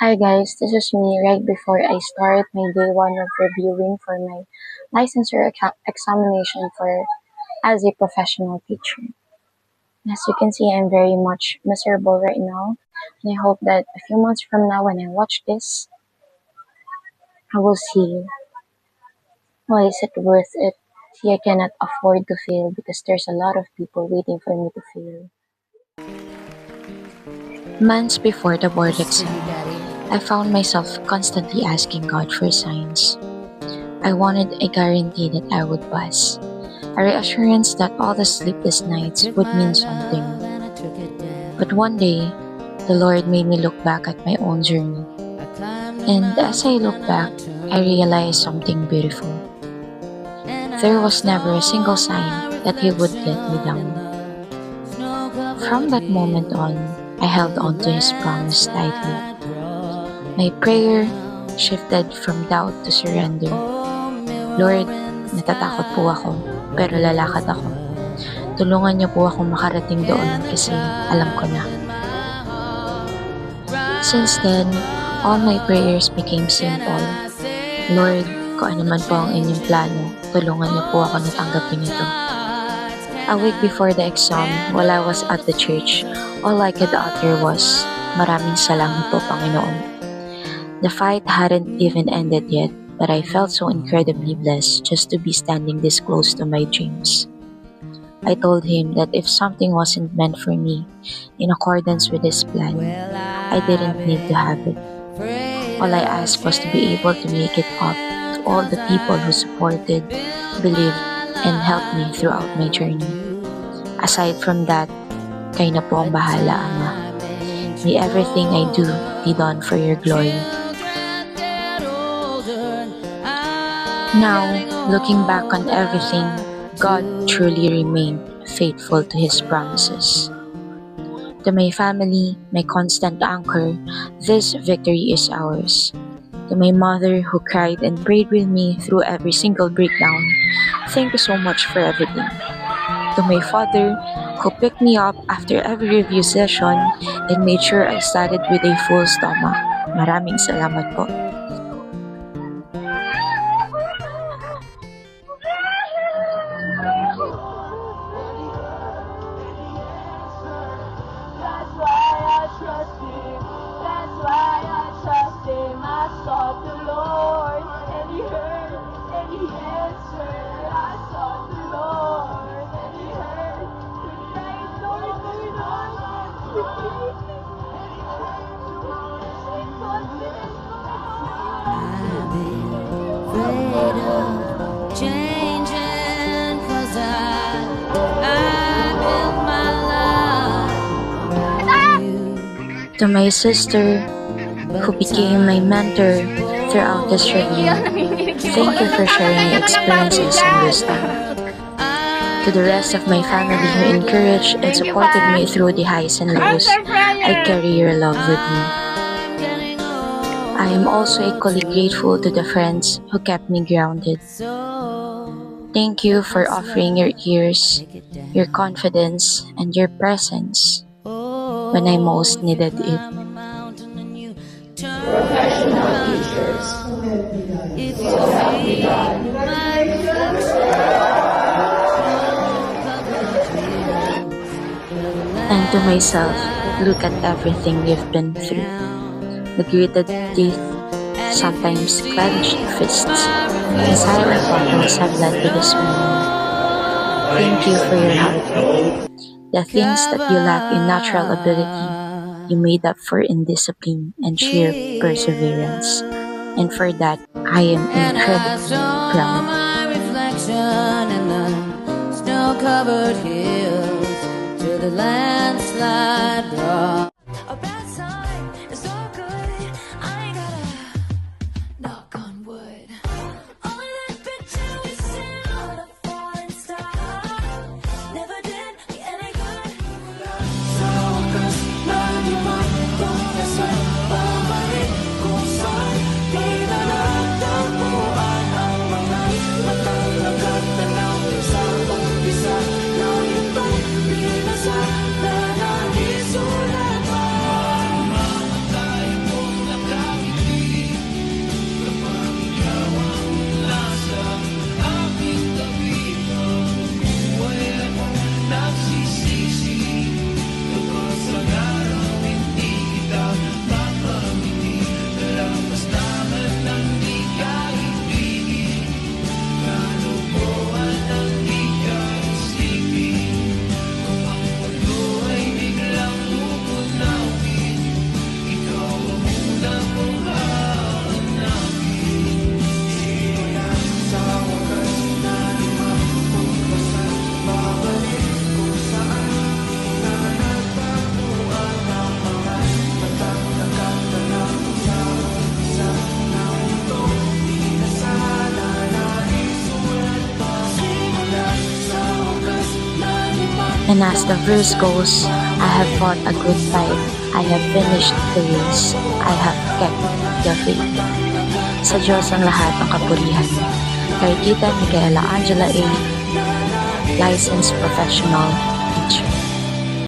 Hi guys, this is me right before I start my day one of reviewing for my licensure examination for as a professional teacher. As you can see, I'm very much miserable right now, and I hope that a few months from now when I watch this, I will see why is it worth it. See, I cannot afford to fail because there's a lot of people waiting for me to fail. Months before the board exam, I found myself constantly asking God for signs. I wanted a guarantee that I would pass, a reassurance that all the sleepless nights would mean something. But one day, the Lord made me look back at my own journey. And as I look back, I realized something beautiful. There was never a single sign that He would let me down. From that moment on, I held on to His promise tightly. My prayer shifted from doubt to surrender. Lord, natatakot po ako, pero lalakad ako. Tulungan niyo po ako makarating doon kasi alam ko na. Since then, all my prayers became simple. Lord, kung ano man po ang inyong plano, tulungan niyo po ako na tanggapin ito. A week before the exam, while I was at the church, all I could utter was, "Maraming salamat po, Panginoon." The fight hadn't even ended yet, but I felt so incredibly blessed just to be standing this close to my dreams. I told Him that if something wasn't meant for me, in accordance with His plan, I didn't need to have it. All I asked was to be able to make it up to all the people who supported, believed, and helped me throughout my journey. Aside from that, kayo na po ang bahala, Ama. May everything I do be done for your glory. Now, looking back on everything, God truly remained faithful to His promises. To my family, my constant anchor, this victory is ours. To my mother who cried and prayed with me through every single breakdown, thank you so much for everything. To my father who picked me up after every review session and made sure I studied with a full stomach, maraming salamat po. That's why I trust Him. That's why I trust Him. I sought the Lord, and He heard, and He answered. I sought the Lord, and He heard. Praise the Lord, going on. He keeps me, and He changed the world. He confidence I've been afraid of changing 'cause I built my life on you. To my sister who became my mentor throughout this review, thank you for sharing your experiences and wisdom. To the rest of my family who encouraged and supported me through the highs and lows, I carry your love with me. I am also equally grateful to the friends who kept me grounded. Thank you for offering your ears, your confidence, and your presence when I most needed it. Professional teachers. If you see my And to myself, look at everything you've been through. The gritted teeth, sometimes clenched fists, and silent battles have led to this moment. Thank you for your hard work. The things that you lack in natural ability, you made up for in discipline and sheer perseverance. And for that, I am And I incredibly saw proud. my reflection in the snow-covered hills till the landslide brought. A bad sign is all good. I ain't gotta knock on wood. Only that bitch we sin on a falling star. Never did me any good. Sa wakas, nalimang tumasan. Pabalik kung saan di na natagpuan ang mga matang nagtatanaw sa umpisa. Ngayon ba'y binasa na naisulat And as the verse goes, I have fought a good fight, I have finished the race, I have kept the faith. Sa Diyos ang lahat ng kapurihan. Kay Tita Micaela Angela A., licensed professional teacher.